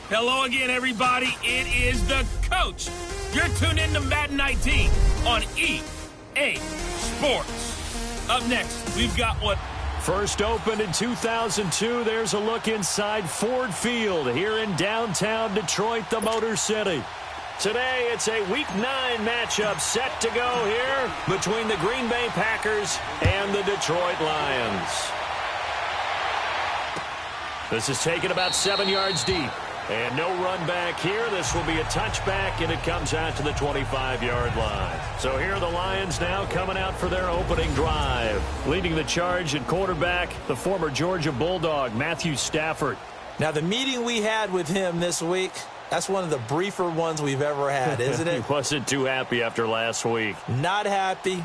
Hello again, everybody. It is the coach. You're tuned in to Madden 19 on EA Sports. Up next, we've got what? First opened in 2002, there's a look inside Ford Field here in downtown Detroit, the Motor City. Today, it's a Week 9 matchup set to go here between the Green Bay Packers and the Detroit Lions. This is taken about 7 yards deep. And no run back here. This will be a touchback, and it comes out to the 25-yard line. So here are the Lions now coming out for their opening drive. Leading the charge at quarterback, the former Georgia Bulldog, Matthew Stafford. Now, the meeting we had with him this week, that's one of the briefer ones we've ever had, isn't it? He wasn't too happy after last week. Not happy.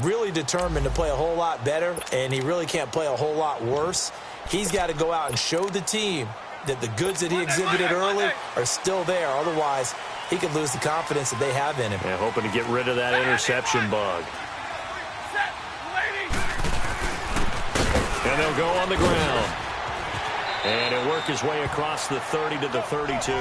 Really determined to play a whole lot better, and he really can't play a whole lot worse. He's got to go out and show the team that the goods that he exhibited early are still there. Otherwise, he could lose the confidence that they have in him. Yeah, hoping to get rid of that interception bug. And they'll go on the ground. And he'll work his way across the 30 to the 32.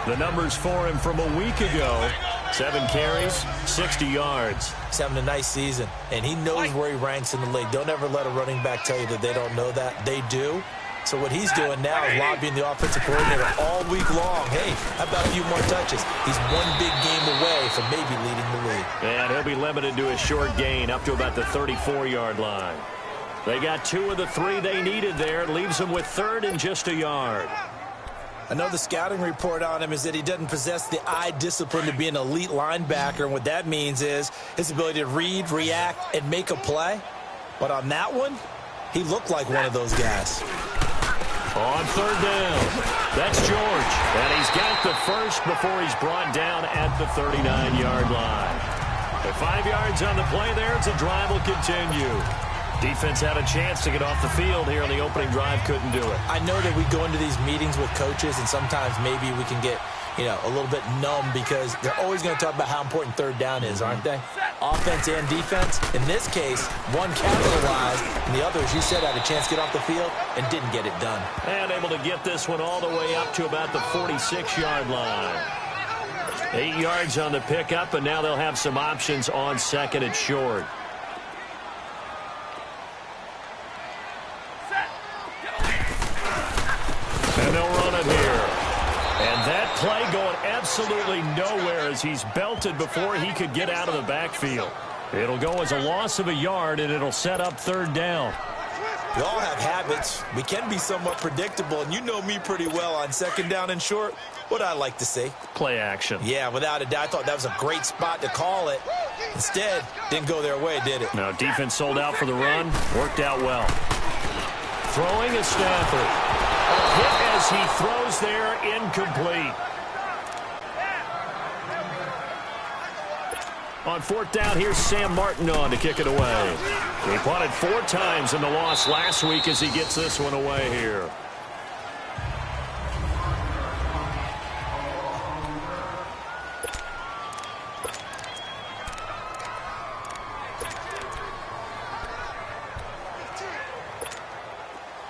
The numbers for him from a week ago: 7 carries, 60 yards. He's having a nice season, and he knows where he ranks in the league. Don't ever let a running back tell you that they don't know that. They do. So what he's doing now is lobbying the offensive coordinator all week long. Hey, how about a few more touches? He's one big game away from maybe leading the league. And he'll be limited to a short gain up to about the 34-yard line. They got 2 of the 3 they needed there. It leaves them with 3rd and just a yard. I know the scouting report on him is that he doesn't possess the eye discipline to be an elite linebacker. And what that means is his ability to read, react, and make a play. But on that one, he looked like one of those guys. On 3rd down, that's George. And he's got the first before he's brought down at the 39-yard line. With 5 yards on the play there, the drive will continue. Defense had a chance to get off the field here on the opening drive, couldn't do it. I know that we go into these meetings with coaches, and sometimes maybe we can get, a little bit numb because they're always going to talk about how important 3rd down is, aren't they? Offense and defense. In this case, one capitalized, and the other, as you said, had a chance to get off the field and didn't get it done. And able to get this one all the way up to about the 46-yard line. 8 yards on the pickup, and now they'll have some options on 2nd and short. And they'll run it here. And that play going absolutely nowhere as he's belted before he could get out of the backfield. It'll go as a loss of a yard, and it'll set up 3rd down. We all have habits. We can be somewhat predictable, and you know me pretty well on 2nd down and short. What I like to see. Play action. Yeah, without a doubt. I thought that was a great spot to call it. Instead, didn't go their way, did it? No, defense sold out for the run. Worked out well. Throwing is Stafford. A hit as he throws there, incomplete. On 4th down, here's Sam Martin on to kick it away. He punted 4 times in the loss last week as he gets this one away here.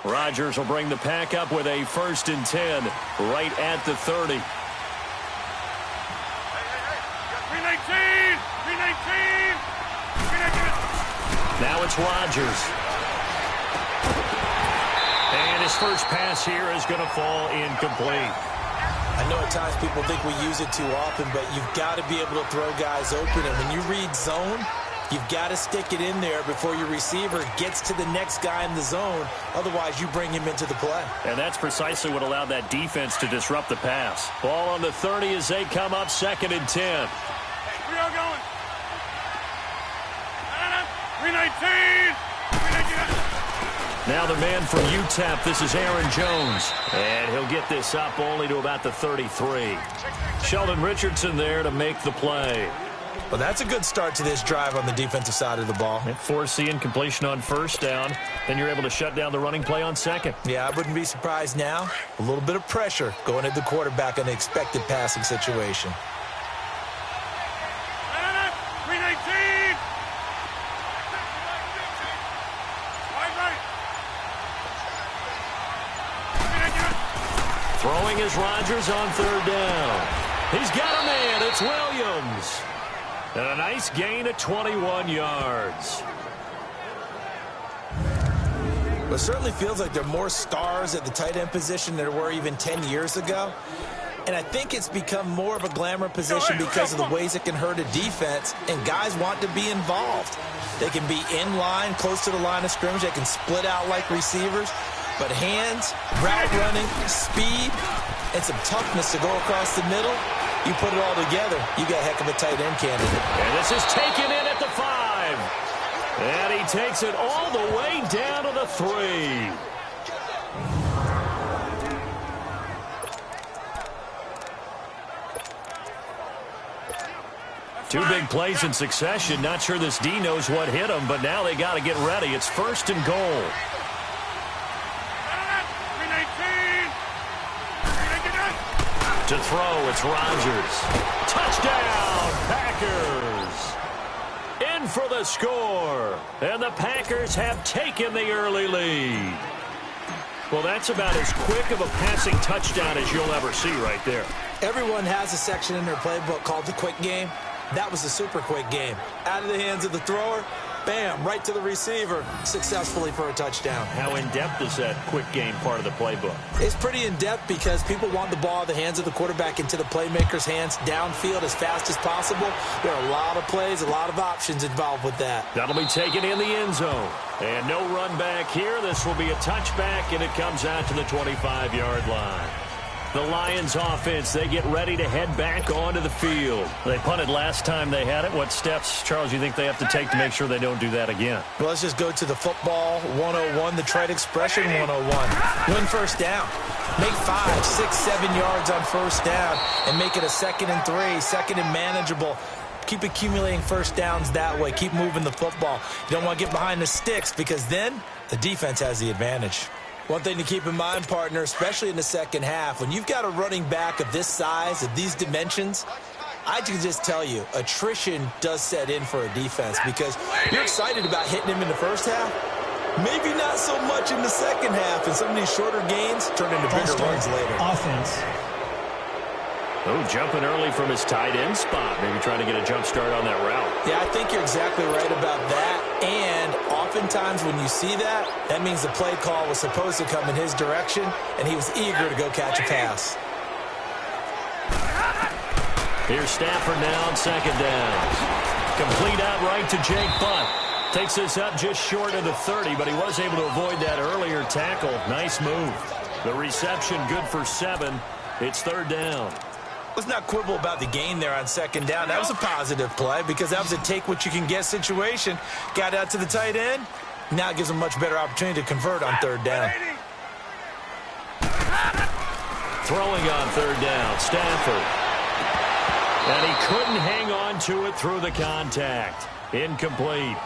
Rodgers will bring the pack up with a 1st and 10 right at the 30. 319! Now it's Rodgers. And his first pass here is going to fall incomplete. I know at times people think we use it too often, but you've got to be able to throw guys open. And when you read zone, you've got to stick it in there before your receiver gets to the next guy in the zone. Otherwise, you bring him into the play. And that's precisely what allowed that defense to disrupt the pass. Ball on the 30 as they come up 2nd and 10. 319! Now the man from UTEP, this is Aaron Jones. And he'll get this up only to about the 33. Sheldon Richardson there to make the play. Well, that's a good start to this drive on the defensive side of the ball. Force the incompletion on 1st down. Then you're able to shut down the running play on 2nd. Yeah, I wouldn't be surprised now. A little bit of pressure going at the quarterback in the expected passing situation. 319! Throwing is Rodgers on third down. He's got a man. It's Williams. And a nice gain of 21 yards. It certainly feels like there are more stars at the tight end position than there were even 10 years ago. And I think it's become more of a glamour position because of the ways it can hurt a defense, and guys want to be involved. They can be in line, close to the line of scrimmage. They can split out like receivers. But hands, route running, speed, and some toughness to go across the middle, you put it all together, you got a heck of a tight end candidate. And this is taken in at the 5. And he takes it all the way down to the 3. Two big plays in succession. Not sure this D knows what hit him, but now they got to get ready. It's 1st and goal. To throw, it's Rodgers. Touchdown, Packers. In for the score. And the Packers have taken the early lead. Well, that's about as quick of a passing touchdown as you'll ever see right there. Everyone has a section in their playbook called the quick game. That was a super quick game. Out of the hands of the thrower, bam, right to the receiver, successfully for a touchdown. How in-depth is that quick game part of the playbook? It's pretty in-depth because people want the ball out of the hands of the quarterback into the playmaker's hands downfield as fast as possible. There are a lot of plays, a lot of options involved with that. That'll be taken in the end zone. And no run back here. This will be a touchback, and it comes out to the 25-yard line. The Lions offense, they get ready to head back onto the field. They punted last time they had it. What steps, Charles, you think they have to take to make sure they don't do that again? Well, let's just go to the football 101, the trite expression 101. Win first down. Make 5, 6, 7 yards on first down and make it a 2nd and 3, 2nd and manageable. Keep accumulating first downs that way. Keep moving the football. You don't want to get behind the sticks because then the defense has the advantage. One thing to keep in mind, partner, especially in the second half, when you've got a running back of this size, of these dimensions, I can just tell you, attrition does set in for a defense because you're excited about hitting him in the first half. Maybe not so much in the second half, and some of these shorter gains turn into bigger runs later. Offense. Oh, jumping early from his tight end spot. Maybe trying to get a jump start on that route. Yeah, I think you're exactly right about that. And oftentimes when you see that, that means the play call was supposed to come in his direction, and he was eager to go catch a pass. Here's Stafford now on 2nd down. Complete out right to Jake Butt. Takes this up just short of the 30, but he was able to avoid that earlier tackle. Nice move. The reception good for 7. It's 3rd down. Let's not quibble about the gain there on 2nd down. That was a positive play because that was a take-what-you-can-get situation. Got out to the tight end. Now it gives him a much better opportunity to convert on 3rd down. Throwing on 3rd down, Stafford. And he couldn't hang on to it through the contact. Incomplete.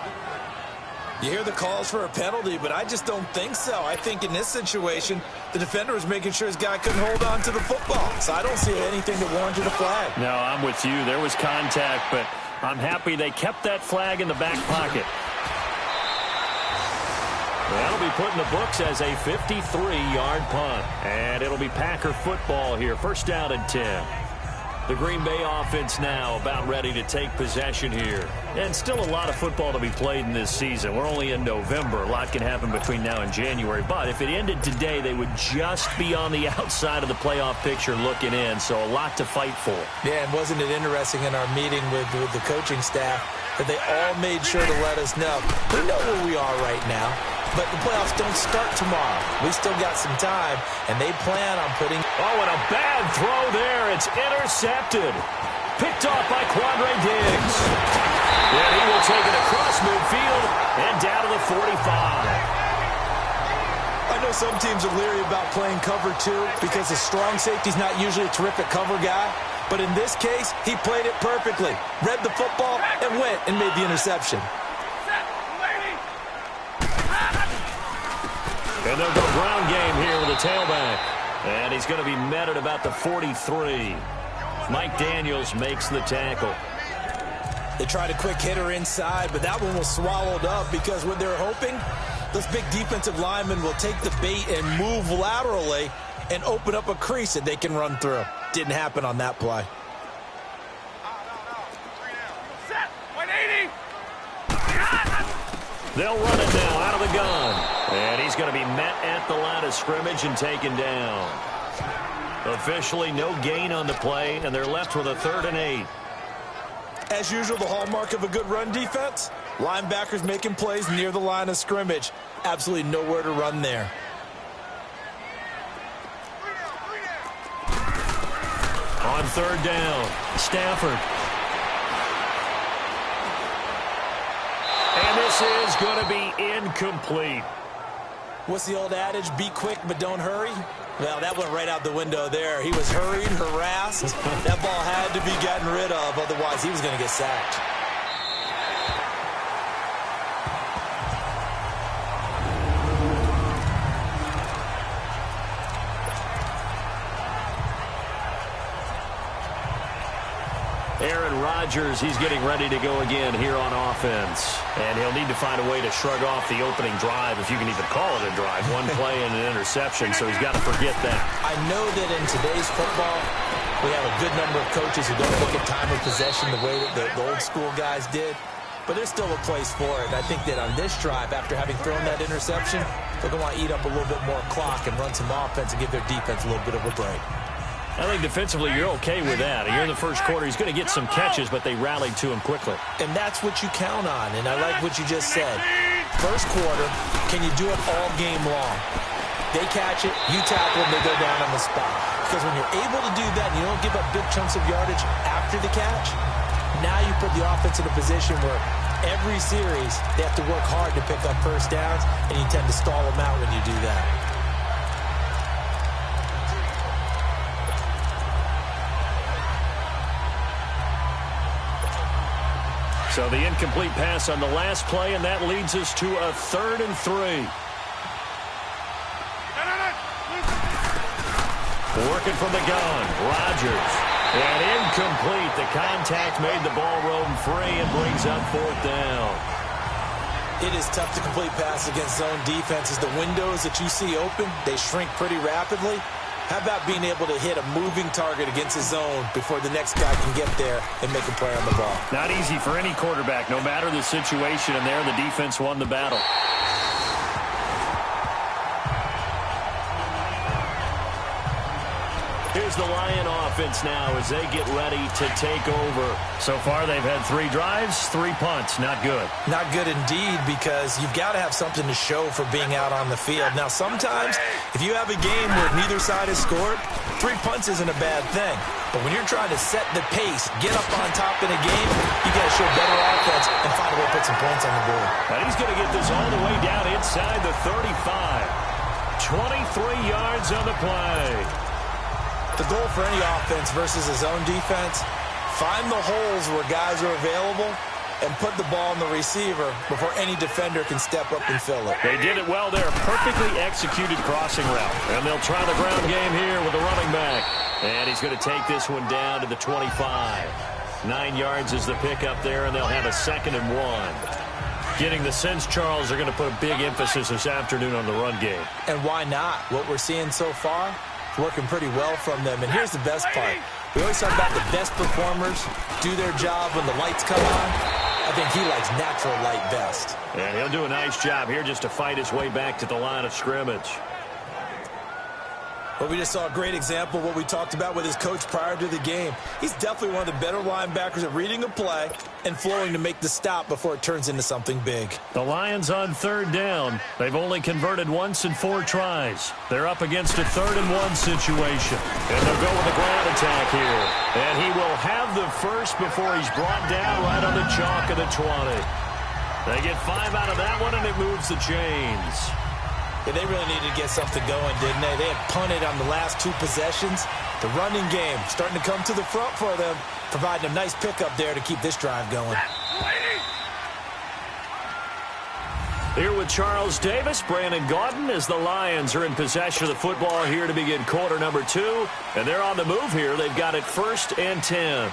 You hear the calls for a penalty, but I just don't think so. I think in this situation, the defender was making sure his guy couldn't hold on to the football. So I don't see anything that warranted a flag. No, I'm with you. There was contact, but I'm happy they kept that flag in the back pocket. That'll be put in the books as a 53-yard punt. And it'll be Packer football here. 1st down and 10. The Green Bay offense now about ready to take possession here. And still a lot of football to be played in this season. We're only in November. A lot can happen between now and January. But if it ended today, they would just be on the outside of the playoff picture looking in. So a lot to fight for. Yeah, and wasn't it interesting in our meeting with the coaching staff that they all made sure to let us know. We know where we are right now, but the playoffs don't start tomorrow. We still got some time, and they plan on putting... Oh, and a bad throw there. It's intercepted. Picked off by Quandre Diggs. And he will take it across midfield and down to the 45. I know some teams are leery about playing cover 2 because the strong safety's not usually a terrific cover guy. But in this case, he played it perfectly. Read the football and went and made the interception. And they'll go ground game here with a tailback. And he's going to be met at about the 43. Mike Daniels makes the tackle. They tried a quick hitter inside, but that one was swallowed up because what they're hoping, those big defensive linemen will take the bait and move laterally and open up a crease that they can run through. Didn't happen on that play. They'll run it now out of the gun. And he's going to be met at the line of scrimmage and taken down. Officially no gain on the play, and they're left with a 3rd and 8. As usual, the hallmark of a good run defense, linebackers making plays near the line of scrimmage. Absolutely nowhere to run there. On 3rd down, Stafford. And this is going to be incomplete. What's the old adage? Be quick, but don't hurry. Well, that went right out the window there. He was hurried, harassed. That ball had to be gotten rid of, otherwise he was going to get sacked. Aaron Rodgers, he's getting ready to go again here on offense. And he'll need to find a way to shrug off the opening drive, if you can even call it a drive. One play and an interception, so he's got to forget that. I know that in today's football, we have a good number of coaches who don't look at time of possession the way that the old school guys did. But there's still a place for it. And I think that on this drive, after having thrown that interception, they're going to want to eat up a little bit more clock and run some offense and give their defense a little bit of a break. I think defensively you're okay with that. Here in the first quarter, he's going to get some catches, but they rallied to him quickly. And that's what you count on, and I like what you just said. First quarter, can you do it all game long? They catch it, you tackle them, they go down on the spot. Because when you're able to do that and you don't give up big chunks of yardage after the catch, now you put the offense in a position where every series they have to work hard to pick up first downs, and you tend to stall them out when you do that. So the incomplete pass on the last play, and that leads us to a 3rd and 3. Working from the gun, Rodgers. And incomplete. The contact made the ball roam free and brings up 4th down. It is tough to complete pass against zone defenses. The windows that you see open, they shrink pretty rapidly. How about being able to hit a moving target against his zone before the next guy can get there and make a play on the ball? Not easy for any quarterback, no matter the situation, and there the defense won the battle. Here's the Lion offense now as they get ready to take over. So far, they've had 3 drives, 3 punts. Not good. Not good indeed, because you've got to have something to show for being out on the field. Now, sometimes, if you have a game where neither side has scored, 3 punts isn't a bad thing. But when you're trying to set the pace, get up on top in a game, you got to show better offense and find a way to put some points on the board. And he's going to get this all the way down inside the 35. 23 yards on the play. The goal for any offense versus a zone defense, find the holes where guys are available and put the ball in the receiver before any defender can step up and fill it. They did it well there. Perfectly executed crossing route. And they'll try the ground game here with the running back. And he's going to take this one down to the 25. 9 yards is the pickup there, and they'll have a 2nd and 1. Getting the sense Charles are going to put a big emphasis this afternoon on the run game. And why not? What we're seeing so far, working pretty well from them. And here's the best part. We always talk about the best performers do their job when the lights come on. I think he likes natural light best. And he'll do a nice job here just to fight his way back to the line of scrimmage. Well, we just saw a great example of what we talked about with his coach prior to the game. He's definitely one of the better linebackers at reading a play and flowing to make the stop before it turns into something big. The Lions on 3rd down. They've only converted once in 4 tries. They're up against a 3rd and 1 situation. And they'll go with the ground attack here. And he will have the first before he's brought down right on the chalk of the 20. They get 5 out of that one, and it moves the chains. Yeah, they really needed to get something going, didn't they? They had punted on the last 2 possessions. The running game starting to come to the front for them, providing a nice pickup there to keep this drive going. Here with Charles Davis, Brandon Gaudin, as the Lions are in possession of the football here to begin quarter number 2. And they're on the move here. They've got it 1st and 10.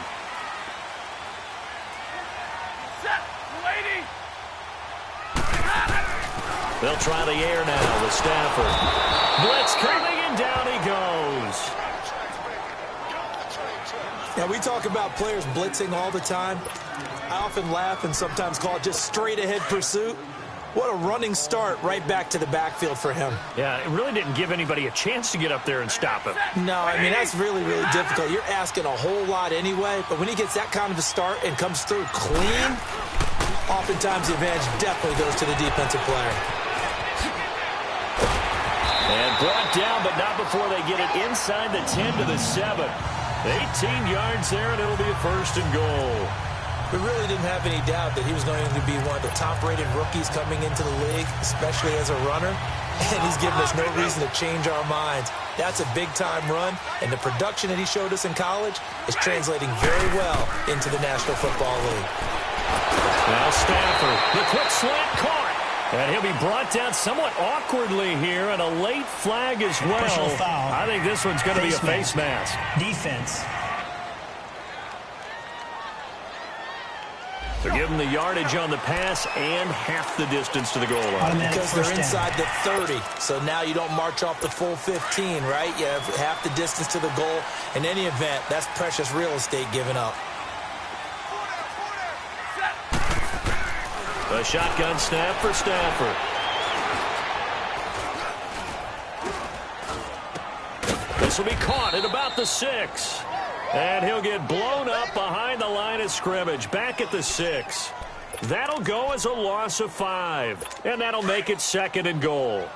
They'll try the air now with Stafford. Blitz coming, and down he goes. Now, we talk about players blitzing all the time. I often laugh and sometimes call it just straight-ahead pursuit. What a running start right back to the backfield for him. Yeah, it really didn't give anybody a chance to get up there and stop him. No, I mean, that's really, really difficult. You're asking a whole lot anyway, but when he gets that kind of a start and comes through clean, oftentimes the advantage definitely goes to the defensive player. And brought down, but not before they get it inside the 10 to the 7. 18 yards there, and it'll be a 1st and goal. We really didn't have any doubt that he was going to be one of the top-rated rookies coming into the league, especially as a runner. And he's given us no reason to change our minds. That's a big-time run, and the production that he showed us in college is translating very well into the National Football League. Now Stafford, the quick slant caught. And he'll be brought down somewhat awkwardly here, and a late flag as well. Foul. I think this one's going to be a face mask. Defense. So give them the yardage on the pass and half the distance to the goal line. Because they're inside the 30, so now you don't march off the full 15, right? You have half the distance to the goal. In any event, that's precious real estate given up. A shotgun snap for Stafford. This will be caught at about the 6. And he'll get blown up behind the line of scrimmage, back at the 6. That'll go as a loss of 5. And that'll make it 2nd and goal.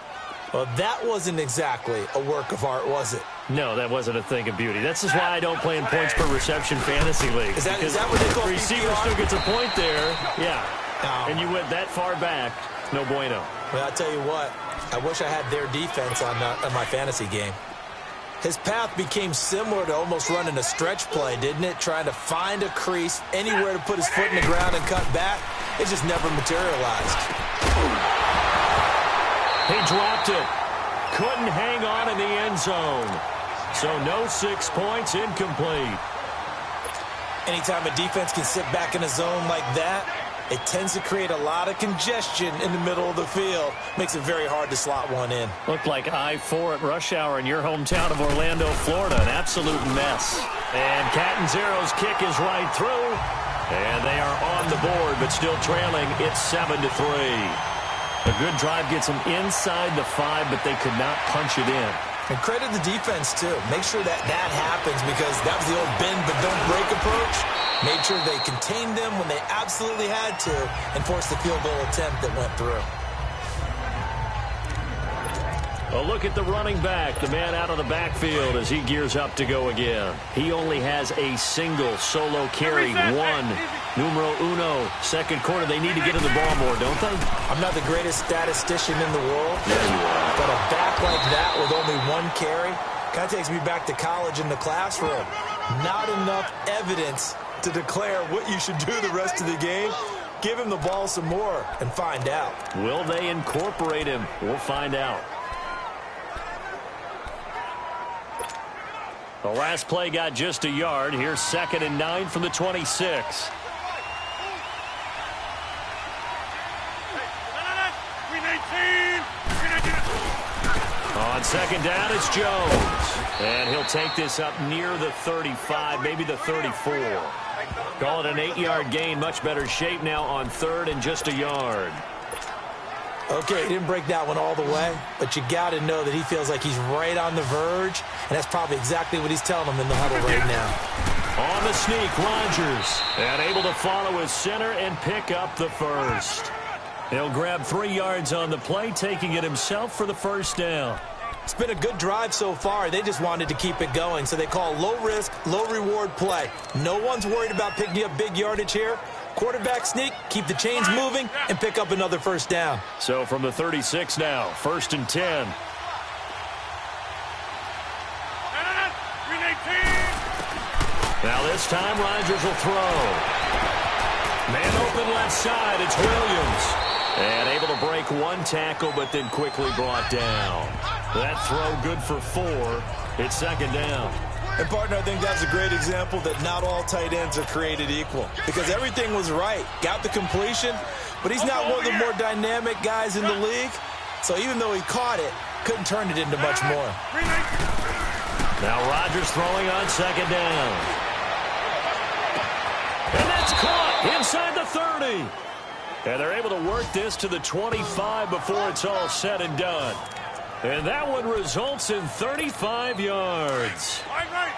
Well, that wasn't exactly a work of art, was it? No, that wasn't a thing of beauty. That's just why I don't play in points per reception fantasy league. Is that what they call PPR? Receiver still gets a point there. Yeah. No. And you went that far back. No bueno. Well, I'll tell you what. I wish I had their defense on my fantasy game. His path became similar to almost running a stretch play, didn't it? Trying to find a crease, anywhere to put his foot in the ground and cut back. It just never materialized. He dropped it. Couldn't hang on in the end zone. So no 6 points, incomplete. Anytime a defense can sit back in a zone like that, it tends to create a lot of congestion in the middle of the field. Makes it very hard to slot one in. Looked like I-4 at rush hour in your hometown of Orlando, Florida. An absolute mess. And Catanzaro's kick is right through. And they are on the board, but still trailing. It's 7-3. A good drive gets them inside the 5, but they could not punch it in. And credit the defense, too. Make sure that happens, because that was the old bend but don't break approach. Made sure they contained them when they absolutely had to and forced the field goal attempt that went through. A look at the running back, the man out of the backfield as he gears up to go again. He only has a single solo carry, one. Numero uno, 2nd quarter. They need to get in the ball more, don't they? I'm not the greatest statistician in the world. Yeah, you are. But a back like that with only one carry kind of takes me back to college in the classroom. Not enough evidence to declare what you should do the rest of the game. Give him the ball some more and find out. Will they incorporate him? We'll find out. The last play got just a yard. Here's 2nd and 9 from the 26. On 2nd down, it's Jones. And he'll take this up near the 35, maybe the 34. Call it an 8-yard gain. Much better shape now on 3rd and just a yard. Okay, he didn't break that one all the way, but you got to know that he feels like he's right on the verge, and that's probably exactly what he's telling them in the huddle right now. On the sneak, Rodgers, and able to follow his center and pick up the 1st. He'll grab 3 yards on the play, taking it himself for the 1st down. It's been a good drive so far. They just wanted to keep it going, so they call low-risk, low-reward play. No one's worried about picking up big yardage here. Quarterback sneak, keep the chains moving, and pick up another 1st down. So from the 36 now, 1st and 10. Now this time, Rodgers will throw. Man open left side, it's Williams. And able to break one tackle, but then quickly brought down. That throw good for 4. It's 2nd down. And, partner, I think that's a great example that not all tight ends are created equal. Because everything was right. Got the completion, but he's not one of the more dynamic guys in the league. So even though he caught it, couldn't turn it into much more. Now Rodgers throwing on second down. And that's caught inside the 30. And they're able to work this to the 25 before it's all said and done. And that one results in 35 yards.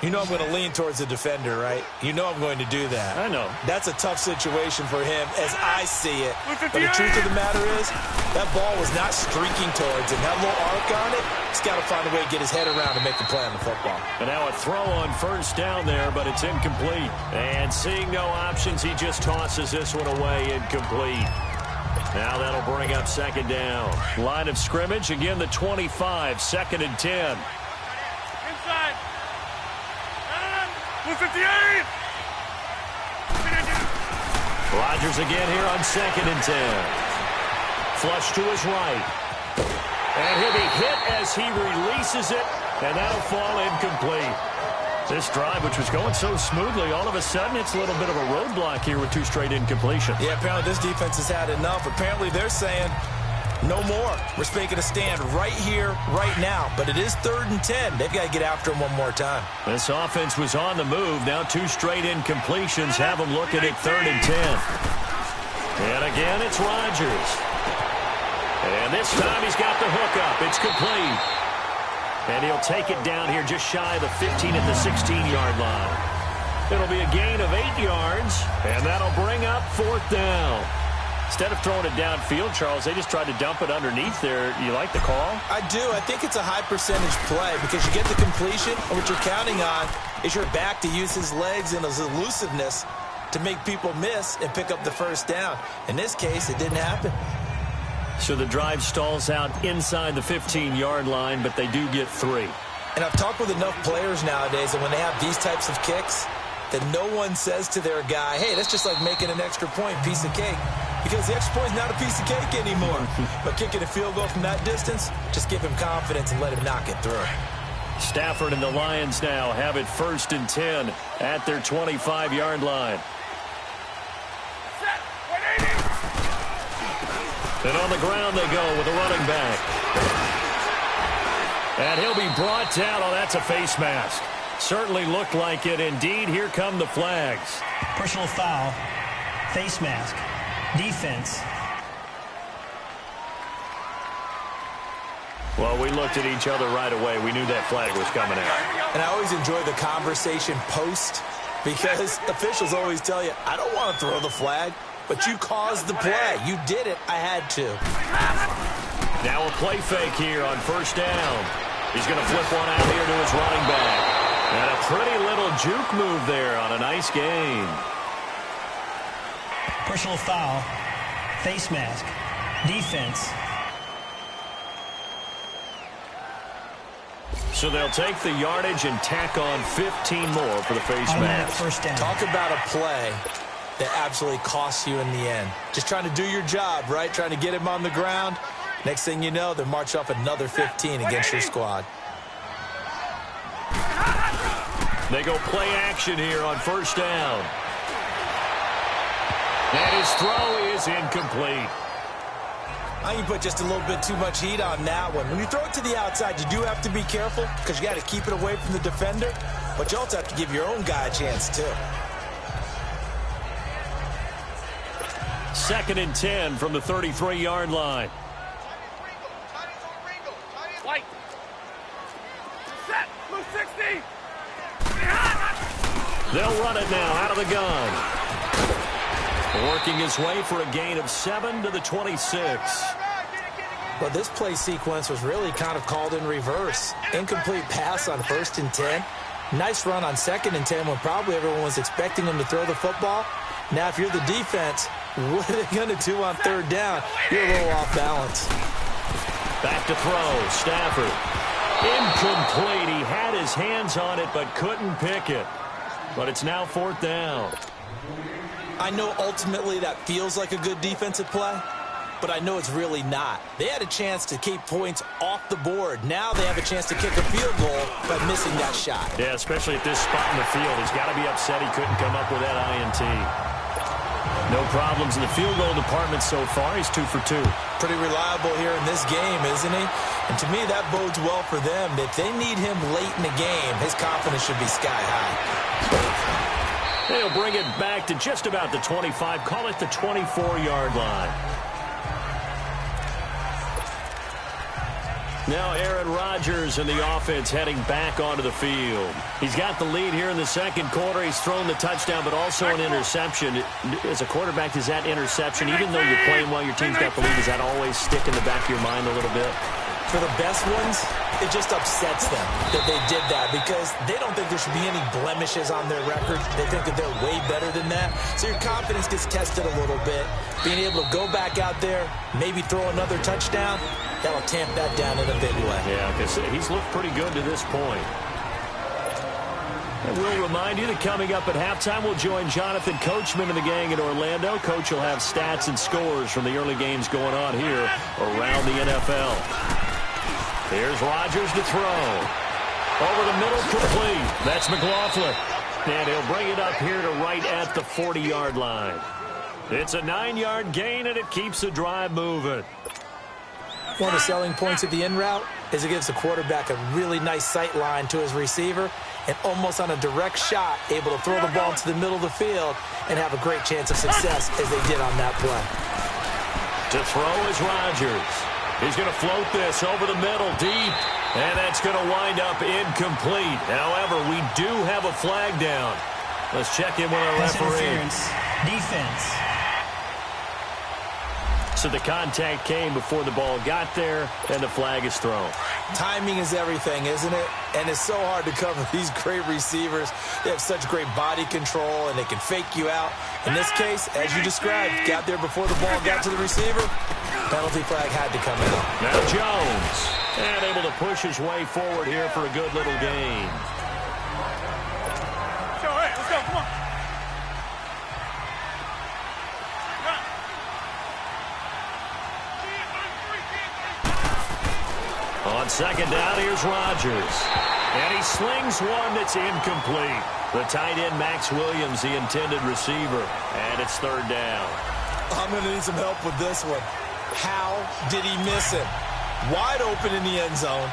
You know I'm going to lean towards the defender, right? You know I'm going to do that. I know. That's a tough situation for him as I see it. But the truth of the matter is, that ball was not streaking towards him. That little arc on it, he's got to find a way to get his head around and make the play on the football. And now a throw on first down there, but it's incomplete. And seeing no options, he just tosses this one away, incomplete. Now that'll bring up second down. Line of scrimmage, again the 25, second and 10. Inside. 258. Rodgers again here on second and 10. Flush to his right. And he'll be hit as he releases it, and that'll fall incomplete. This drive, which was going so smoothly, all of a sudden it's a little bit of a roadblock here with 2 straight incompletions. Yeah, apparently this defense has had enough. Apparently they're saying no more. We're making a stand right here, right now. But it is 3rd and 10. They've got to get after him one more time. This offense was on the move. Now 2 straight incompletions have them looking at 3rd and 10. And again, it's Rodgers. And this time he's got the hook up. It's complete. And he'll take it down here just shy of the 15 at the 16-yard line. It'll be a gain of 8 yards, and that'll bring up 4th down. Instead of throwing it downfield, Charles, they just tried to dump it underneath there. You like the call? I do. I think it's a high-percentage play because you get the completion, and what you're counting on is your back to use his legs and his elusiveness to make people miss and pick up the first down. In this case, it didn't happen. So the drive stalls out inside the 15-yard line, but they do get 3. And I've talked with enough players nowadays that when they have these types of kicks, that no one says to their guy, hey, that's just like making an extra point, piece of cake. Because the extra point is not a piece of cake anymore. But kicking a field goal from that distance, just give him confidence and let him knock it through. Stafford and the Lions now have it 1st and 10 at their 25-yard line. And on the ground they go with a running back. And he'll be brought down. Oh, that's a face mask. Certainly looked like it. Indeed, here come the flags. Personal foul, face mask, defense. Well, we looked at each other right away. We knew that flag was coming out. And I always enjoy the conversation post because officials always tell you, I don't want to throw the flag. But you caused the play. You did it. I had to. Now a play fake here on first down. He's going to flip one out here to his running back. And a pretty little juke move there on a nice gain. Personal foul, face mask, defense. So they'll take the yardage and tack on 15 more for the face mask. First down. Talk about a play that absolutely costs you in the end. Just trying to do your job, right? Trying to get him on the ground. Next thing you know, they're marching up another 15 against your squad. They go play action here on first down. And his throw is incomplete. I think you put just a little bit too much heat on that one. When you throw it to the outside, you do have to be careful because you got to keep it away from the defender. But you also have to give your own guy a chance, too. 2nd and 10 from the 33-yard line. White. Set. Blue 60. They'll run it now out of the gun. Working his way for a gain of 7 to the 26. Well, this play sequence was really kind of called in reverse. Incomplete pass on 1st and 10. Nice run on 2nd and 10 when probably everyone was expecting him to throw the football. Now, if you're the defense, what are they going to do on 3rd down? You're a little off balance. Back to throw. Stafford. Incomplete. He had his hands on it but couldn't pick it. But it's now 4th down. I know ultimately that feels like a good defensive play, but I know it's really not. They had a chance to keep points off the board. Now they have a chance to kick a field goal by missing that shot. Yeah, especially at this spot in the field. He's got to be upset he couldn't come up with that INT. No problems in the field goal department so far. He's 2 for 2. Pretty reliable here in this game, isn't he? And to me, that bodes well for them. If they need him late in the game, his confidence should be sky high. They'll bring it back to just about the 25. Call it the 24-yard line. Now Aaron Rodgers and the offense heading back onto the field. He's got the lead here in the second quarter. He's thrown the touchdown, but also an interception. As a quarterback, is that interception, even though you're playing well, your team's got the lead, does that always stick in the back of your mind a little bit? For the best ones, it just upsets them that they did that because they don't think there should be any blemishes on their record. They think that they're way better than that. So your confidence gets tested a little bit. Being able to go back out there, maybe throw another touchdown, that'll tamp that down in a big way. Yeah, because he's looked pretty good to this point. And we'll remind you that coming up at halftime, we'll join Jonathan Coachman and the gang in Orlando. Coach will have stats and scores from the early games going on here around the NFL. Here's Rodgers to throw. Over the middle, complete. That's McLaughlin. And he'll bring it up here to right at the 40-yard line. It's a 9-yard gain, and it keeps the drive moving. One of the selling points of the in route is it gives the quarterback a really nice sight line to his receiver and almost on a direct shot able to throw the ball into the middle of the field and have a great chance of success as they did on that play. To throw is Rodgers. He's going to float this over the middle deep, and that's going to wind up incomplete. However, we do have a flag down. Let's check in with our referee. Defense. So the contact came before the ball got there, and the flag is thrown. Timing is everything, isn't it? And it's so hard to cover these great receivers. They have such great body control, and they can fake you out. In this case, as you described, got there before the ball got to the receiver. Penalty flag had to come out. Now Jones, and able to push his way forward here for a good little gain. Let's go, come on. On second down, here's Rodgers. And he slings one that's incomplete. The tight end, Max Williams, the intended receiver. And it's third down. I'm going to need some help with this one. How did he miss him? Wide open in the end zone.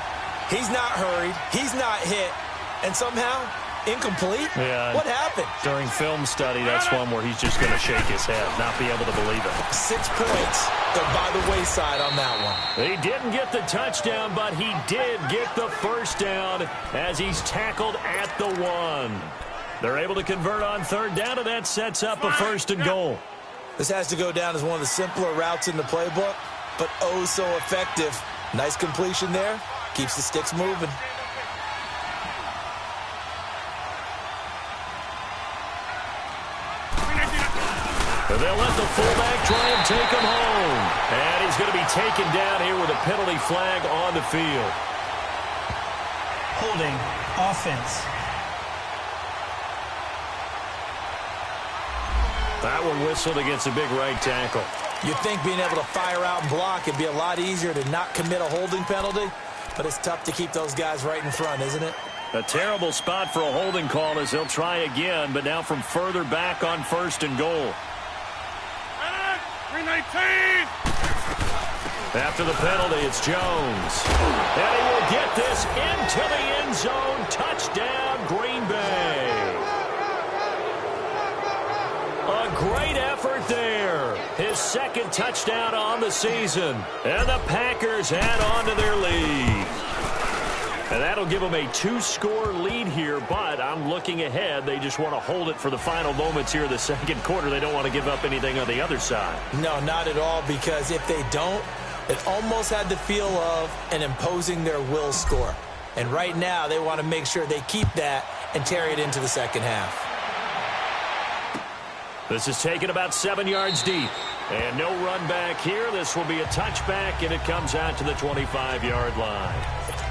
He's not hurried. He's not hit. And somehow, incomplete? Yeah. What happened? During film study, that's one where he's just going to shake his head, not be able to believe it. 6 points. They're by the wayside on that one. He didn't get the touchdown, but he did get the first down as he's tackled at the 1. They're able to convert on third down, and that sets up a 1st and goal. This has to go down as one of the simpler routes in the playbook, but oh so effective. Nice completion there. Keeps the sticks moving. They'll let the fullback try and take him home. And he's going to be taken down here with a penalty flag on the field. Holding. Offense. That one whistled against a big right tackle. You'd think being able to fire out and block would be a lot easier to not commit a holding penalty, but it's tough to keep those guys right in front, isn't it? A terrible spot for a holding call as they'll try again, but now from further back on 1st and goal. 319. After the penalty, it's Jones. And he will get this into the end zone. Touchdown, Green Bay. A great effort there. His 2nd touchdown on the season. And the Packers add on to their lead. And that'll give them a 2-score lead here, but I'm looking ahead. They just want to hold it for the final moments here in the second quarter. They don't want to give up anything on the other side. No, not at all, because if they don't, it almost had the feel of an imposing their will score. And right now, they want to make sure they keep that and carry it into the second half. This is taken about 7 yards deep. And no run back here. This will be a touchback, and it comes out to the 25-yard line.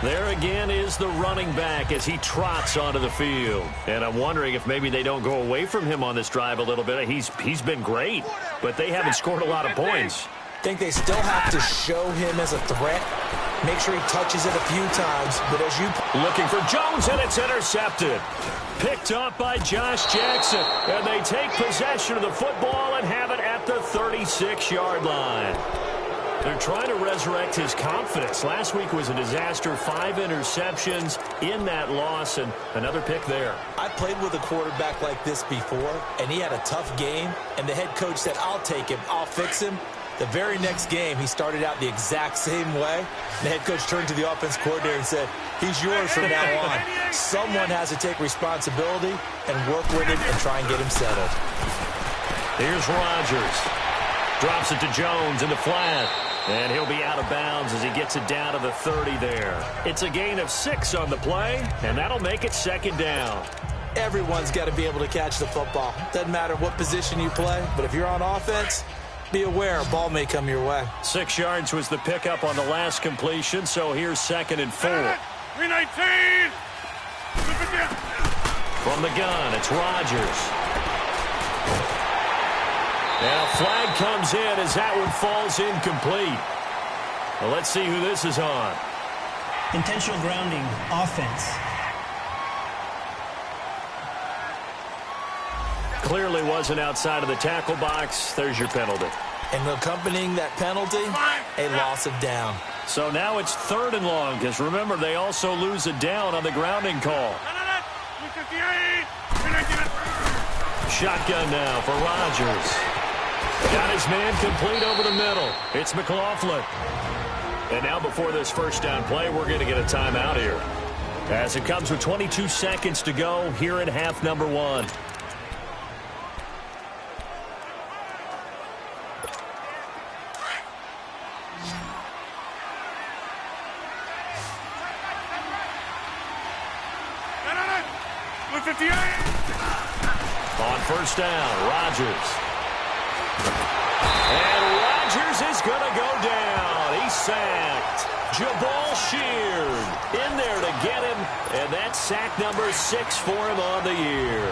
There again is the running back as he trots onto the field. And I'm wondering if maybe they don't go away from him on this drive a little bit. He's been great, but they haven't scored a lot of points. I think they still have to show him as a threat. Make sure he touches it a few times. But as you... Looking for Jones, and it's intercepted. Picked up by Josh Jackson. And they take possession of the football and have it the 36-yard line. They're trying to resurrect his confidence. Last week was a disaster. 5 interceptions in that loss, and another pick there. I played with a quarterback like this before, and he had a tough game, and the head coach said, I'll take him, I'll fix him. The very next game, he started out the exact same way. The head coach turned to the offense coordinator and said, he's yours from now on. Someone has to take responsibility and work with him and try and get him settled. Here's Rodgers. Drops it to Jones in the flat. And he'll be out of bounds as he gets it down to the 30 there. It's a gain of 6 on the play, and that'll make it second down. Everyone's got to be able to catch the football. Doesn't matter what position you play, but if you're on offense, be aware a ball may come your way. 6 yards was the pickup on the last completion, so here's 2nd and 4. 319! From the gun, it's Rodgers. And a flag comes in as that one falls incomplete. Well, let's see who this is on. Intentional grounding, offense. Clearly wasn't outside of the tackle box. There's your penalty. And accompanying that penalty, a loss of down. So now it's 3rd and long, because remember, they also lose a down on the grounding call. Shotgun now for Rodgers. Got his man complete over the middle. It's McLaughlin. And now before this first down play, we're going to get a timeout here, as it comes with 22 seconds to go here in half number 1. On first down, Rodgers. And Rodgers is going to go down. He's sacked. Jabal Sheard in there to get him, and that's sack number 6 for him on the year.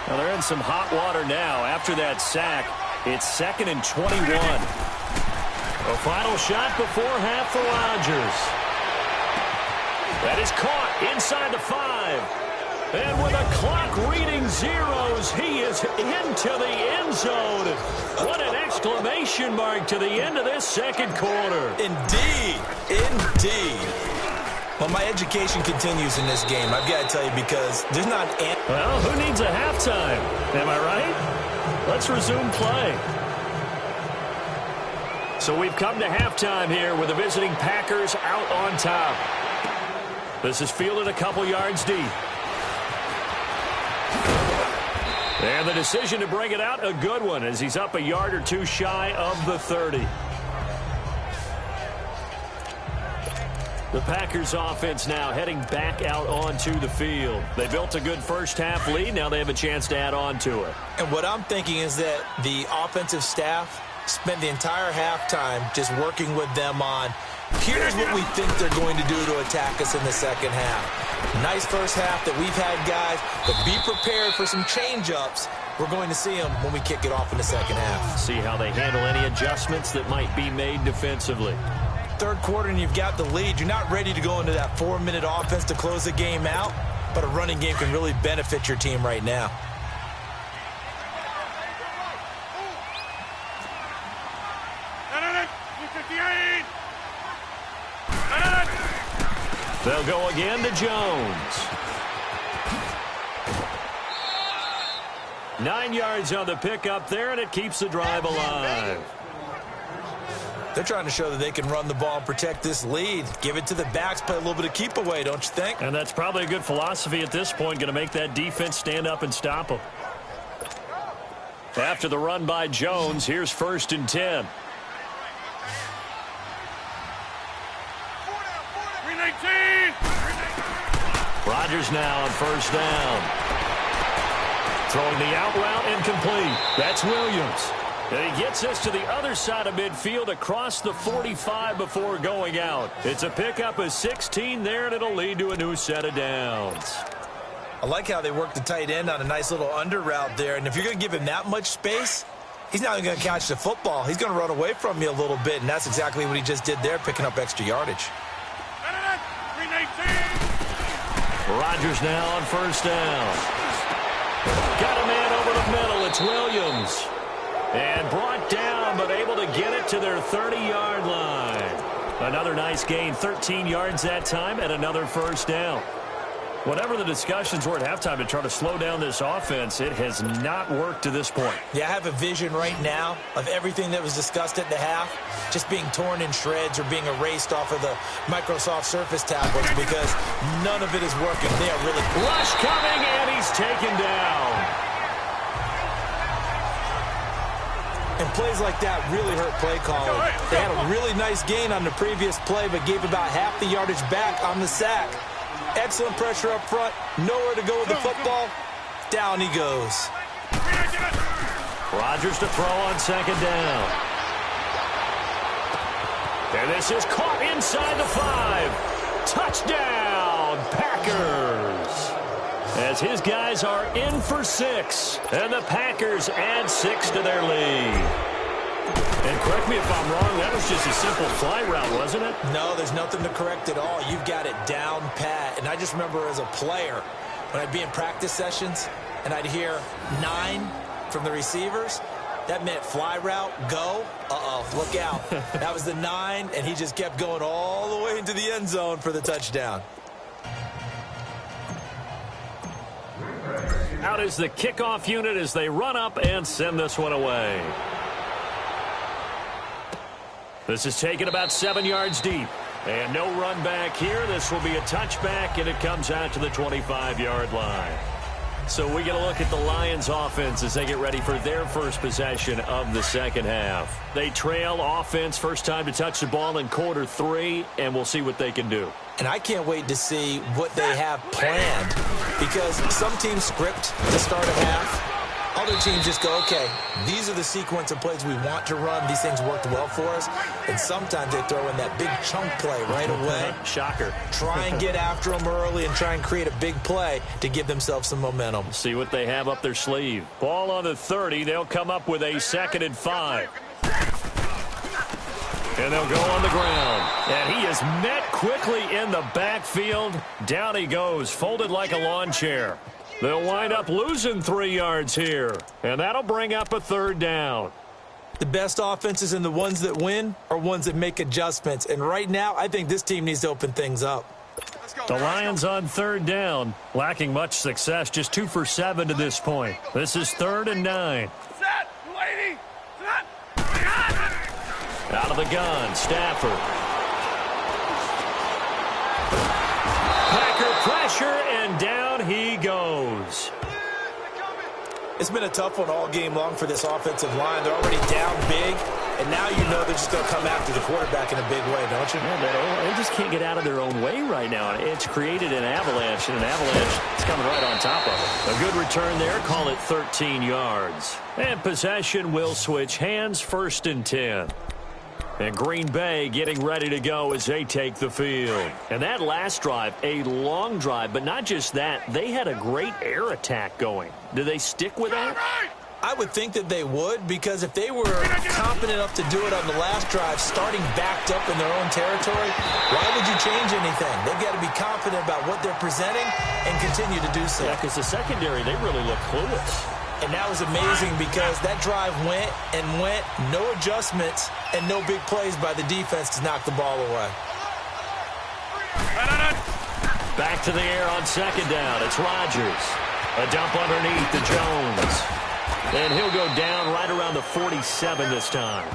Now they're in some hot water now. After that sack, it's 2nd and 21. A final shot before half for Rodgers. That is caught inside the 5. And with a clock reading zeros, he is into the end zone. What an exclamation mark to the end of this second quarter. Indeed. Indeed. Well, my education continues in this game, I've got to tell you, because there's not... Well, who needs a halftime? Am I right? Let's resume play. So we've come to halftime here with the visiting Packers out on top. This is fielded a couple yards deep. And the decision to bring it out, a good one, as he's up a yard or two shy of the 30. The Packers offense now heading back out onto the field. They built a good first-half lead. Now they have a chance to add on to it. And what I'm thinking is that the offensive staff spent the entire halftime just working with them on, here's what we think they're going to do to attack us in the second half. Nice first half that we've had, guys, but be prepared for some change-ups. We're going to see them when we kick it off in the second half. See how they handle any adjustments that might be made defensively. Third quarter and you've got the lead. You're not ready to go into that 4-minute offense to close the game out, but a running game can really benefit your team right now. They'll go again to Jones. 9 yards on the pickup there, and it keeps the drive alive. They're trying to show that they can run the ball and protect this lead. Give it to the backs, play a little bit of keep away, don't you think? And that's probably a good philosophy at this point, going to make that defense stand up and stop them. After the run by Jones, here's 1st and 10. Rodgers now on first down. Throwing the out route incomplete. That's Williams. And he gets us to the other side of midfield across the 45 before going out. It's a pickup of 16 there, and it'll lead to a new set of downs. I like how they work the tight end on a nice little under route there. And if you're going to give him that much space, he's not going to catch the football. He's going to run away from you a little bit, and that's exactly what he just did there, picking up extra yardage. Rodgers now on first down. Got a man over the middle. It's Williams. And brought down, but able to get it to their 30-yard line. Another nice gain, 13 yards that time, and another first down. Whatever the discussions were at halftime to try to slow down this offense, it has not worked to this point. Yeah, I have a vision right now of everything that was discussed at the half just being torn in shreds or being erased off of the Microsoft Surface tablets because none of it is working. They are really... Rush coming, and he's taken down. And plays like that really hurt play calling. They had a really nice gain on the previous play, but gave about half the yardage back on the sack. Excellent pressure up front. Nowhere to go with the football. Down he goes. Rodgers to throw on second down. And this is caught inside the 5. Touchdown, Packers. As his guys are in for 6. And the Packers add 6 to their lead. And correct me if I'm wrong, that was just a simple fly route, wasn't it? No, there's nothing to correct at all. You've got it down pat. And I just remember as a player, when I'd be in practice sessions, and I'd hear 9 from the receivers, that meant fly route, go. Uh-oh, look out. That was the 9, and he just kept going all the way into the end zone for the touchdown. Out is the kickoff unit as they run up and send this one away. This is taken about 7 yards deep. And no run back here. This will be a touchback, and it comes out to the 25-yard line. So we get a look at the Lions offense as they get ready for their first possession of the second half. They trail offense, first time to touch the ball in quarter 3, and we'll see what they can do. And I can't wait to see what they have planned because some teams script to start a half. Other teams just go, okay, these are the sequence of plays we want to run. These things worked well for us. And sometimes they throw in that big chunk play right away. Shocker. Try and get after them early and try and create a big play to give themselves some momentum. See what they have up their sleeve. Ball on the 30. They'll come up with a 2nd and 5. And they'll go on the ground. And he is met quickly in the backfield. Down he goes, folded like a lawn chair. They'll wind up losing 3 yards here. And that'll bring up a 3rd down. The best offenses and the ones that win are ones that make adjustments. And right now, I think this team needs to open things up. The Lions on 3rd down, lacking much success, just 2 for 7 to this point. This is 3rd and 9. Set, lady, set. Out of the gun, Stafford. Packer pressure, and down he goes. It's been a tough one all game long for this offensive line. They're already down big, and now you know they're just going to come after the quarterback in a big way, don't you? Yeah, they just can't get out of their own way right now. It's created an avalanche, and an avalanche is coming right on top of it. A good return there, call it 13 yards. And possession will switch hands, 1st and 10. And Green Bay getting ready to go as they take the field. And that last drive, a long drive, but not just that. They had a great air attack going. Do they stick with that? I would think that they would, because if they were confident enough to do it on the last drive, starting backed up in their own territory, why would you change anything? They've got to be confident about what they're presenting and continue to do so. Yeah, because the secondary, they really look clueless. And that was amazing because that drive went and went, no adjustments, and no big plays by the defense to knock the ball away. Back to the air on 2nd down. It's Rodgers. A dump underneath to Jones. And he'll go down right around the 47 this time.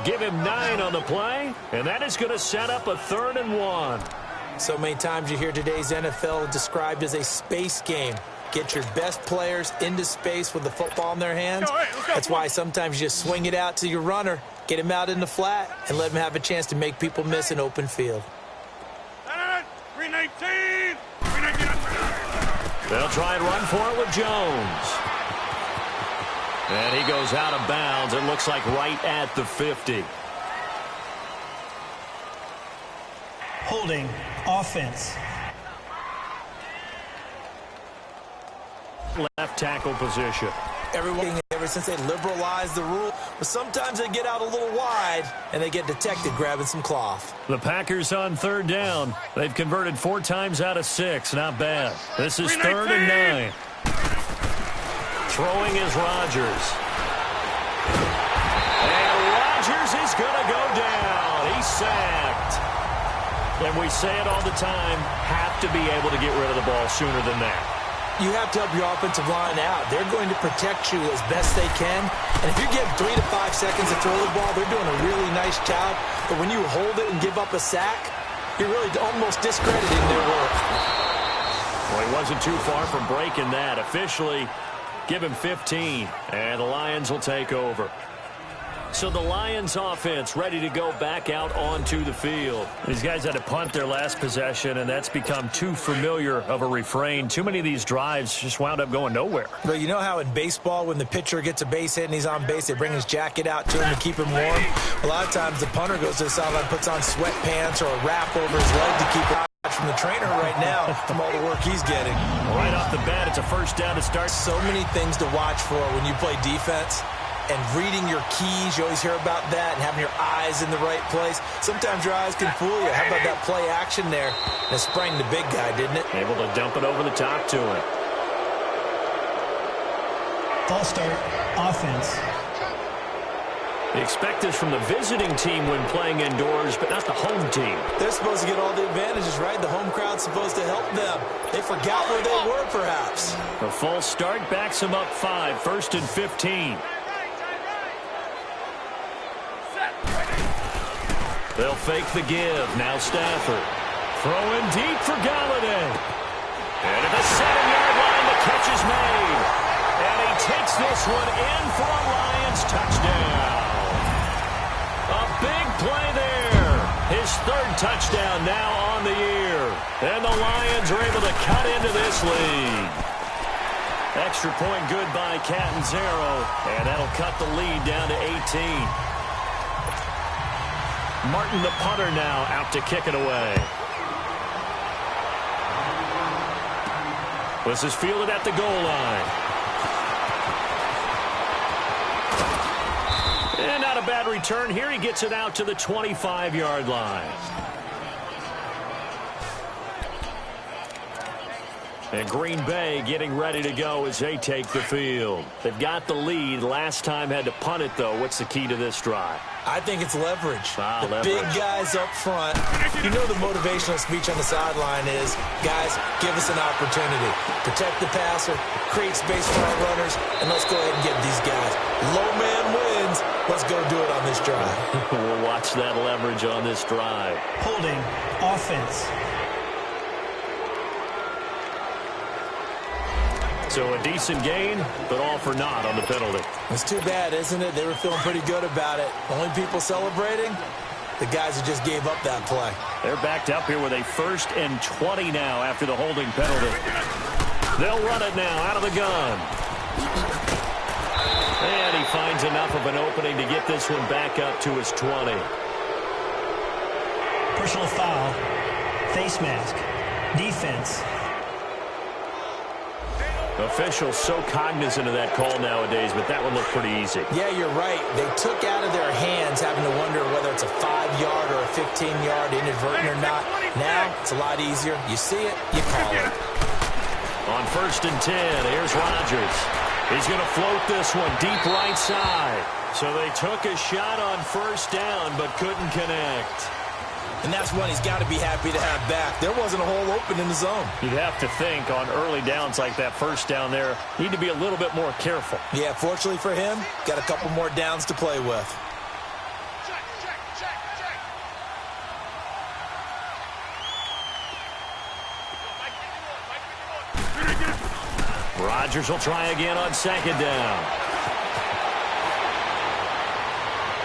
Give him 9 on the play, and that is going to set up a 3rd and 1. So many times you hear today's NFL described as a space game. Get your best players into space with the football in their hands. That's why sometimes you just swing it out to your runner, get him out in the flat, and let him have a chance to make people miss an open field. 319! They'll try and run for it with Jones. And he goes out of bounds. It looks like right at the 50. Holding offense. Left tackle position. Everyone, ever since they liberalized the rule, but sometimes they get out a little wide and they get detected grabbing some cloth. The Packers on 3rd down. They've converted 4 times out of 6. Not bad. This is 3rd and 9. Throwing is Rodgers. And we say it all the time, have to be able to get rid of the ball sooner than that. You have to help your offensive line out. They're going to protect you as best they can. And if you give 3 to 5 seconds to throw the ball, they're doing a really nice job. But when you hold it and give up a sack, you're really almost discrediting their work. Well, he wasn't too far from breaking that. Officially, give him 15, and the Lions will take over. So the Lions offense ready to go back out onto the field. These guys had to punt their last possession, and that's become too familiar of a refrain. Too many of these drives just wound up going nowhere. But you know how in baseball, when the pitcher gets a base hit and he's on base, they bring his jacket out to him to keep him warm? A lot of times the punter goes to the sideline, puts on sweatpants or a wrap over his leg to keep it from the trainer right now from all the work he's getting. Right off the bat, it's a first down to start. So many things to watch for when you play defense. And reading your keys, you always hear about that, and having your eyes in the right place. Sometimes your eyes can fool you. How about that play action there? And it sprang the big guy, didn't it? Able to dump it over the top to him. False start, offense. You expect this from the visiting team when playing indoors, but not the home team. They're supposed to get all the advantages, right? The home crowd's supposed to help them. They forgot where they were, perhaps. The false start backs him up 5, 1st and 15. They'll fake the give. Now Stafford. Throwing deep for Galladay. And at the 7-yard line, the catch is made. And he takes this one in for a Lions touchdown. A big play there. His 3rd touchdown now on the year. And the Lions are able to cut into this lead. Extra point good by Catanzaro. And that'll cut the lead down to 18. Martin, the punter, now out to kick it away. This is fielded at the goal line. And not a bad return here. He gets it out to the 25-yard line. And Green Bay getting ready to go as they take the field. They've got the lead. Last time had to punt it, though. What's the key to this drive? I think it's leverage. Leverage. Big guys up front. You know the motivational speech on the sideline is, guys, give us an opportunity. Protect the passer, create space for our runners, and let's go ahead and get these guys. Low man wins. Let's go do it on this drive. We'll watch that leverage on this drive. Holding, offense. So a decent gain, but all for naught on the penalty. It's too bad, isn't it? They were feeling pretty good about it. Only people celebrating, the guys who just gave up that play. They're backed up here with a 1st and 20 now after the holding penalty. They'll run it now out of the gun. And he finds enough of an opening to get this one back up to his 20. Personal foul, face mask, defense. Officials so cognizant of that call nowadays, but that one looked pretty easy. Yeah, you're right. They took out of their hands having to wonder whether it's a 5-yard or a 15-yard inadvertent or not. Now, it's a lot easier. You see it, you call it. On 1st and 10, here's Rodgers. He's going to float this one deep right side. So they took a shot on 1st down, but couldn't connect. And that's one he's got to be happy to have back. There wasn't a hole open in the zone. You'd have to think on early downs like that 1st down there, need to be a little bit more careful. Yeah, fortunately for him, got a couple more downs to play with. Rodgers will try again on 2nd down.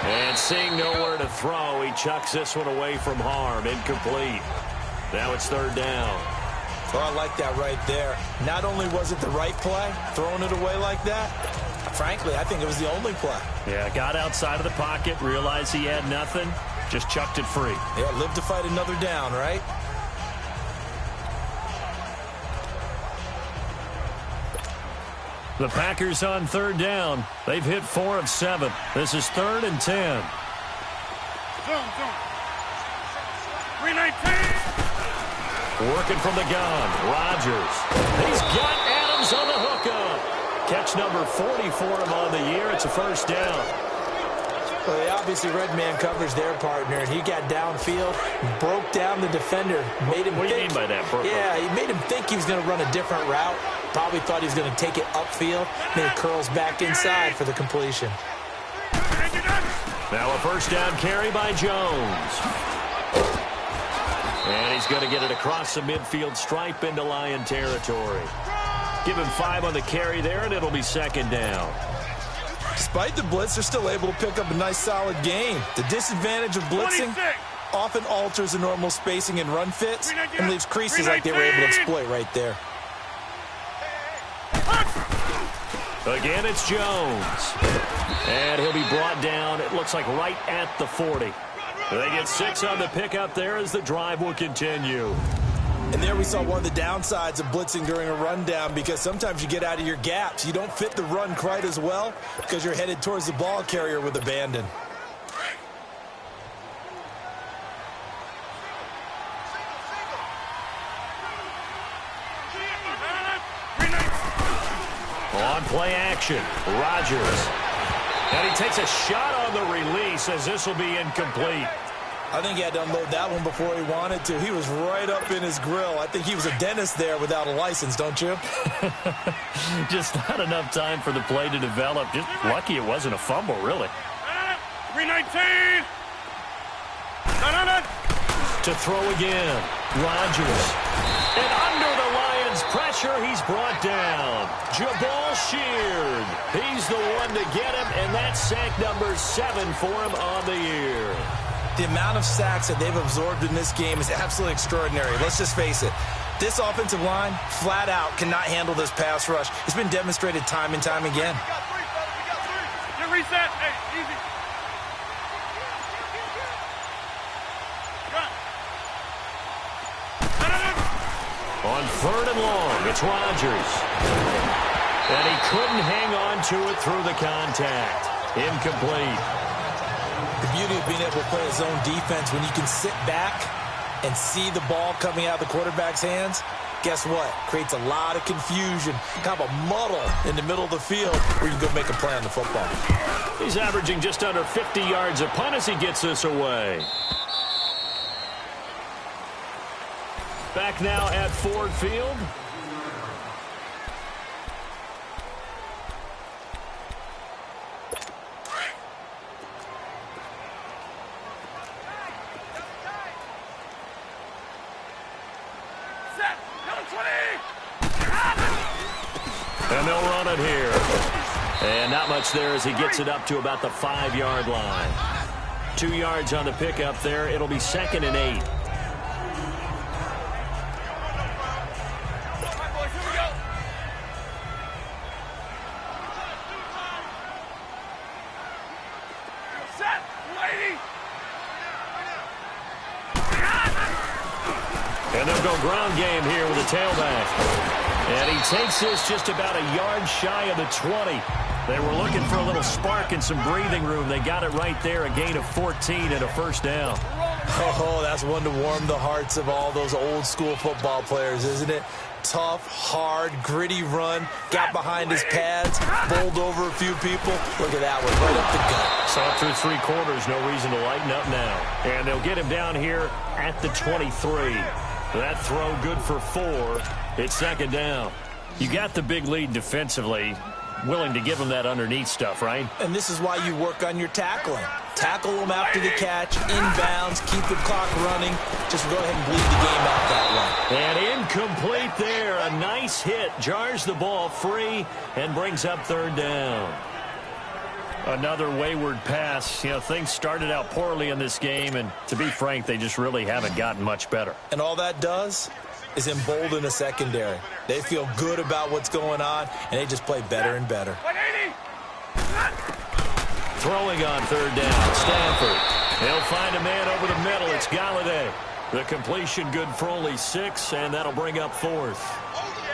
And seeing nowhere to throw, he chucks this one away from harm. Incomplete. Now it's 3rd down. Oh, I like that right there. Not only was it the right play, throwing it away like that, frankly, I think it was the only play. Yeah, got outside of the pocket, realized he had nothing, just chucked it free. Yeah, live to fight another down, right? The Packers on 3rd down. They've hit 4 of 7. This is 3rd and 10. Zone. 319. Working from the gun. Rodgers. He's got Adams on the hookup. Catch number 40 for him on the year. It's a 1st down. Well, they obviously read man coverage their partner, and he got downfield, broke down the defender, made him What think. do you mean by that, Burko? Yeah, he made him think he was going to run a different route. Probably thought he was going to take it upfield, then curls back inside for the completion. Now a first down carry by Jones. And he's going to get it across the midfield stripe into Lion territory. Give him 5 on the carry there, and it'll be second down. Despite the blitz, they're still able to pick up a nice, solid gain. The disadvantage of blitzing often alters the normal spacing and run fits and leaves creases like they were able to exploit right there. Again, it's Jones. And he'll be brought down, it looks like right at the 40. They get 6 on the pickup there as the drive will continue. And there we saw one of the downsides of blitzing during a rundown, because sometimes you get out of your gaps. You don't fit the run quite as well because you're headed towards the ball carrier with abandon. On play action, Rodgers. And he takes a shot on the release as this will be incomplete. I think he had to unload that one before he wanted to. He was right up in his grill. I think he was a dentist there without a license, don't you? Just not enough time for the play to develop. Just lucky it wasn't a fumble, really. 319. To throw again, Rodgers. And under the Lions' pressure, he's brought down. Jabal Sheard. He's the one to get him, and that's sack number 7 for him on the year. The amount of sacks that they've absorbed in this game is absolutely extraordinary. Let's just face it. This offensive line, flat out, cannot handle this pass rush. It's been demonstrated time and time again. Get reset. Hey, easy. On 3rd and long, it's Rodgers. And he couldn't hang on to it through the contact. Incomplete. The beauty of being able to play a zone defense, when you can sit back and see the ball coming out of the quarterback's hands, guess what? Creates a lot of confusion, kind of a muddle in the middle of the field where you can go make a play on the football. He's averaging just under 50 yards a punt as he gets this away. Back now at Ford Field. And they'll run it here. And not much there as he gets it up to about the 5-yard line. 2 yards on the pickup there. It'll be 2nd and 8. And they'll go ground game here with a tailback. And he takes this just about a yard shy of the 20. They were looking for a little spark and some breathing room. They got it right there, a gain of 14 and a first down. Oh, that's one to warm the hearts of all those old school football players, isn't it? Tough, hard, gritty run, got behind his pads, bowled over a few people. Look at that one, right up the gut. So through 3 quarters, no reason to lighten up now. And they'll get him down here at the 23. That throw good for 4. It's 2nd down. You got the big lead defensively. Willing to give him that underneath stuff, right? And this is why you work on your tackling. Tackle them after the catch, inbounds, keep the clock running. Just go ahead and bleed the game out that way. And incomplete there. A nice hit. Jars the ball free and brings up 3rd down. Another wayward pass. You know, things started out poorly in this game, and to be frank, they just really haven't gotten much better. And all that does is embolden the secondary. They feel good about what's going on, and they just play better and better. Throwing on 3rd down, Stanford. They'll find a man over the middle. It's Galladay. The completion good for only 6, and that'll bring up 4th.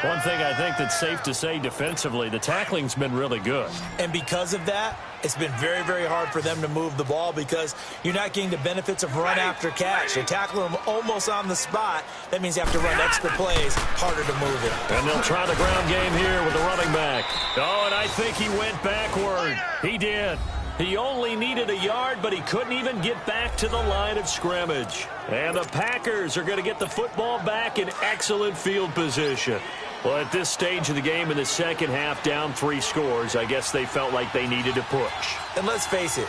One thing I think that's safe to say defensively, the tackling's been really good. And because of that, it's been very, very hard for them to move the ball because you're not getting the benefits of run after catch. You're tackling them almost on the spot. That means you have to run extra plays, harder to move it. And they'll try the ground game here with the running back. Oh, and I think he went backward. He did. He only needed a yard, but he couldn't even get back to the line of scrimmage. And the Packers are going to get the football back in excellent field position. Well, at this stage of the game in the second half, down 3 scores, I guess they felt like they needed to push. And let's face it,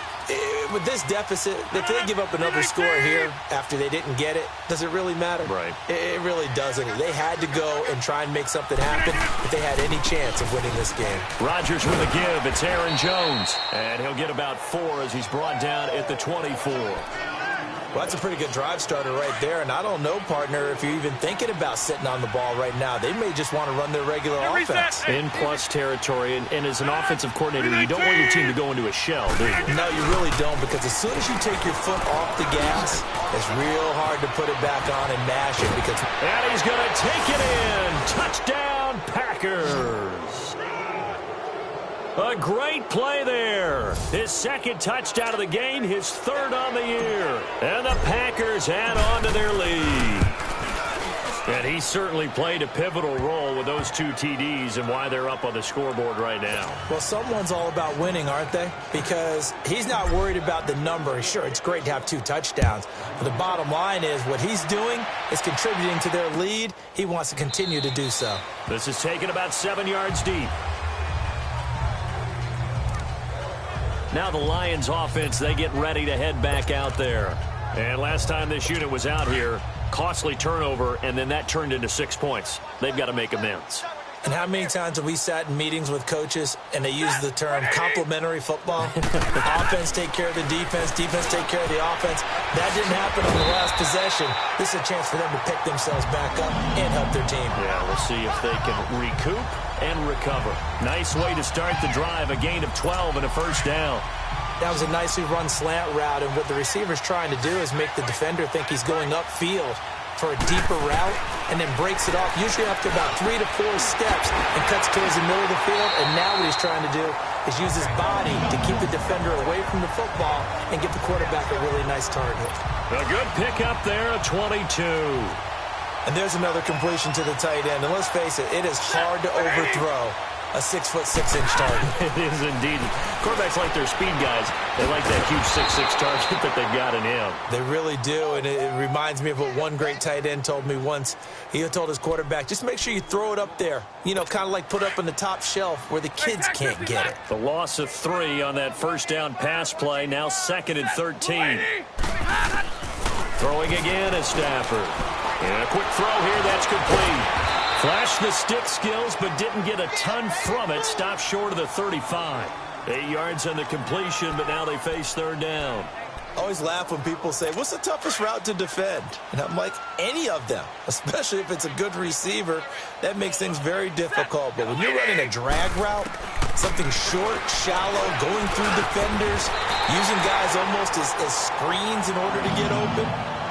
with this deficit, if they give up another score here after they didn't get it, does it really matter? Right. It really doesn't. They had to go and try and make something happen if they had any chance of winning this game. Rodgers with a give. It's Aaron Jones. And he'll get about 4 as he's brought down at the 24. Well, that's a pretty good drive starter right there. And I don't know, partner, if you're even thinking about sitting on the ball right now. They may just want to run their regular offense. In plus territory. And as an offensive coordinator, you don't want your team to go into a shell, do you? No, you really don't, because as soon as you take your foot off the gas, it's real hard to put it back on and mash it. And he's going to take it in. Touchdown, Packers. A great play there. His second touchdown of the game, his 3rd on the year. And the Packers add on to their lead. And he certainly played a pivotal role with those 2 TDs and why they're up on the scoreboard right now. Well, someone's all about winning, aren't they? Because he's not worried about the number. Sure, it's great to have 2 touchdowns. But the bottom line is what he's doing is contributing to their lead. He wants to continue to do so. This is taken about 7 yards deep. Now the Lions offense, they get ready to head back out there. And last time this unit was out here, costly turnover, and then that turned into 6 points. They've got to make amends. And how many times have we sat in meetings with coaches and they use the term complementary football? Offense take care of the defense, defense take care of the offense. That didn't happen on the last possession. This is a chance for them to pick themselves back up and help their team. Yeah, we'll see if they can recoup and recover. Nice way to start the drive, a gain of 12 and a first down. That was a nicely run slant route, and what the receiver's trying to do is make the defender think he's going upfield for a deeper route, and then breaks it off, usually after about 3 to 4 steps, and cuts towards the middle of the field. And now what he's trying to do is use his body to keep the defender away from the football and give the quarterback a really nice target. A good pickup there, a 22. And there's another completion to the tight end. And let's face it, it is hard to overthrow a 6'6" target. It is indeed. Quarterbacks like their speed guys. They like that huge 6'6" target that they've got in him. They really do, and it reminds me of what one great tight end told me once. He told his quarterback, just make sure you throw it up there. You know, kind of like put up on the top shelf where the kids can't get it. The loss of 3 on that first down pass play. Now 2nd and 13. Throwing again is Stafford. And a quick throw here, that's complete. Flashed the stick skills, but didn't get a ton from it. Stopped short of the 35. 8 yards on the completion, but now they face 3rd down. I always laugh when people say, what's the toughest route to defend? And I'm like, any of them, especially if it's a good receiver. That makes things very difficult. But when you're running a drag route, something short, shallow, going through defenders, using guys almost as screens in order to get open,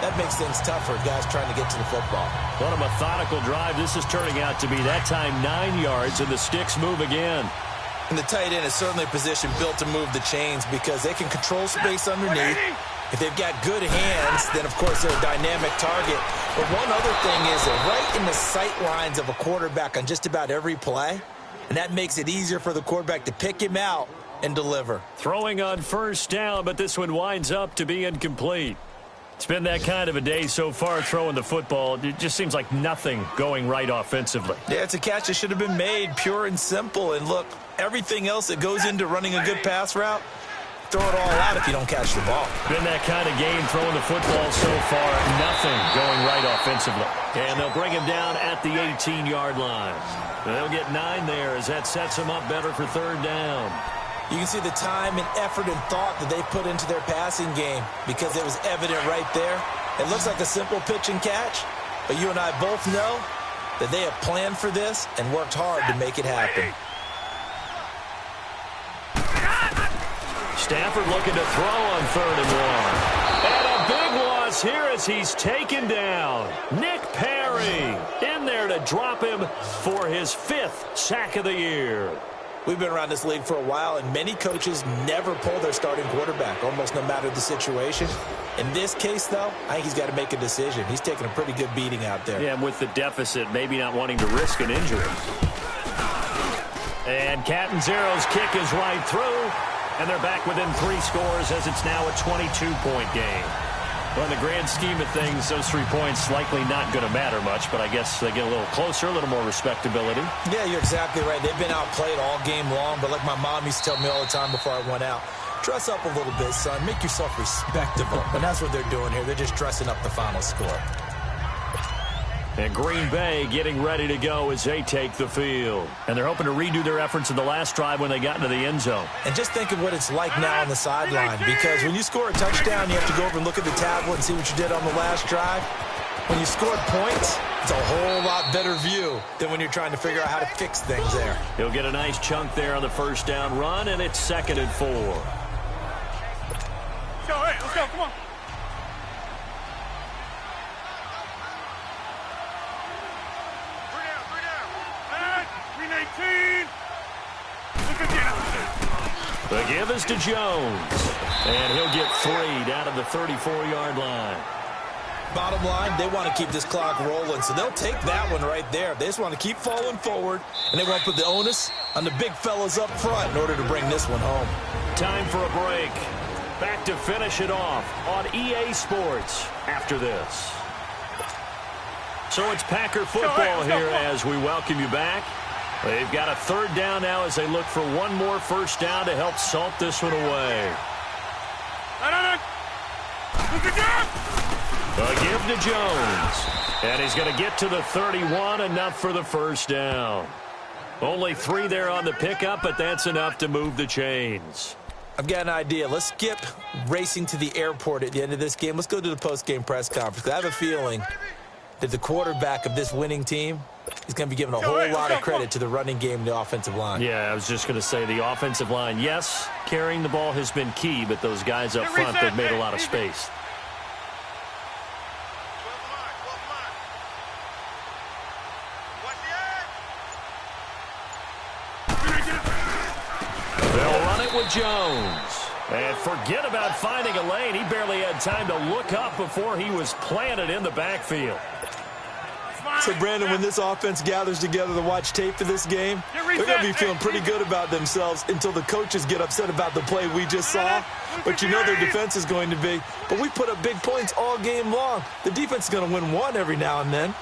that makes things tougher, guys trying to get to the football. What a methodical drive this is turning out to be. That time 9 yards, and the sticks move again. And the tight end is certainly a position built to move the chains because they can control space underneath. If they've got good hands, then, of course, they're a dynamic target. But one other thing is they're right in the sight lines of a quarterback on just about every play, and that makes it easier for the quarterback to pick him out and deliver. Throwing on first down, but this one winds up to be incomplete. It's been that kind of a day so far throwing the football. It just seems like nothing going right offensively. Yeah, it's a catch that should have been made, pure and simple. And look, everything else that goes into running a good pass route, throw it all out if you don't catch the ball. Been that kind of game throwing the football so far. Nothing going right offensively. And they'll bring him down at the 18-yard line. And they'll get 9 there as that sets them up better for 3rd down. You can see the time and effort and thought that they put into their passing game because it was evident right there. It looks like a simple pitch and catch, but you and I both know that they have planned for this and worked hard to make it happen. Stafford looking to throw on 3rd and 1. And a big loss here as he's taken down. Nick Perry in there to drop him for his 5th sack of the year. We've been around this league for a while, and many coaches never pull their starting quarterback, almost no matter the situation. In this case, though, I think he's got to make a decision. He's taking a pretty good beating out there. Yeah, and with the deficit, maybe not wanting to risk an injury. And Catanzaro's kick is right through. And they're back within 3 scores as it's now a 22-point game. Well, in the grand scheme of things, those 3 points likely not going to matter much, but I guess they get a little closer, a little more respectability. Yeah, you're exactly right. They've been outplayed all game long, but like my mom used to tell me all the time before I went out, dress up a little bit, son. Make yourself respectable. And that's what they're doing here. They're just dressing up the final score. And Green Bay getting ready to go as they take the field. And they're hoping to redo their efforts in the last drive when they got into the end zone. And just think of what it's like now on the sideline, because when you score a touchdown, you have to go over and look at the tablet and see what you did on the last drive. When you scored points, it's a whole lot better view than when you're trying to figure out how to fix things there. He'll get a nice chunk there on the first down run, and it's 2nd and 4. Let's go, hey, let's go, come on. The give is to Jones. And he'll get 3 down at the 34-yard line. Bottom line, they want to keep this clock rolling, so they'll take that one right there. They just want to keep falling forward, and they want to put the onus on the big fellas up front in order to bring this one home. Time for a break. Back to finish it off on EA Sports after this. So it's Packer football here as we welcome you back. They've got a 3rd down now as they look for one more first down to help salt this one away. A give to Jones. And he's going to get to the 31, enough for the first down. Only 3 there on the pickup, but that's enough to move the chains. I've got an idea. Let's skip racing to the airport at the end of this game. Let's go to the post-game press conference. I have a feeling that the quarterback of this winning team is going to be given a whole lot of credit to the running game and the offensive line. Yeah, I was just going to say the offensive line, yes, carrying the ball has been key, but those guys up front, they've made a lot of space. They'll run it with Jones. And forget about finding a lane. He barely had time to look up before he was planted in the backfield. So, Brandon, when this offense gathers together to watch tape for this game, they're going to be feeling pretty good about themselves until the coaches get upset about the play we just saw. But you know their defense is going to be. But we put up big points all game long. The defense is going to win one every now and then.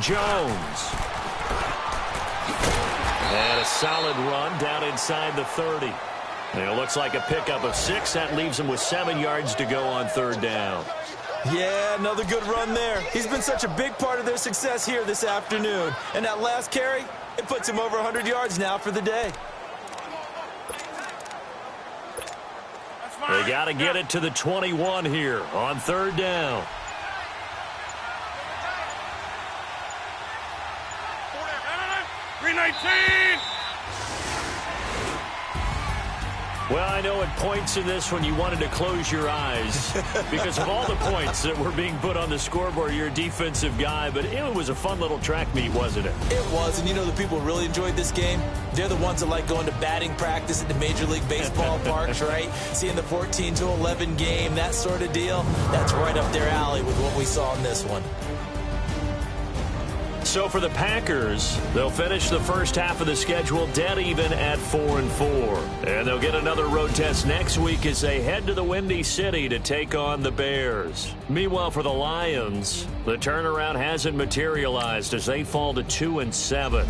Jones. And a solid run down inside the 30. And it looks like a pickup of 6. That leaves him with 7 yards to go on 3rd down. Yeah, another good run there. He's been such a big part of their success here this afternoon. And that last carry, it puts him over 100 yards now for the day. They got to get it to the 21 here on 3rd down. Well, I know at points in this when you wanted to close your eyes because of all the points that were being put on the scoreboard. You're a defensive guy, but it was a fun little track meet, wasn't it? It was, and you know the people who really enjoyed this game? They're the ones that like going to batting practice at the Major League Baseball parks, right? Seeing the 14-11 game, that sort of deal. That's right up their alley with what we saw in this one. So for the Packers, they'll finish the first half of the schedule dead even at 4-4. And they'll get another road test next week as they head to the Windy City to take on the Bears. Meanwhile, for the Lions, the turnaround hasn't materialized as they fall to 2-7.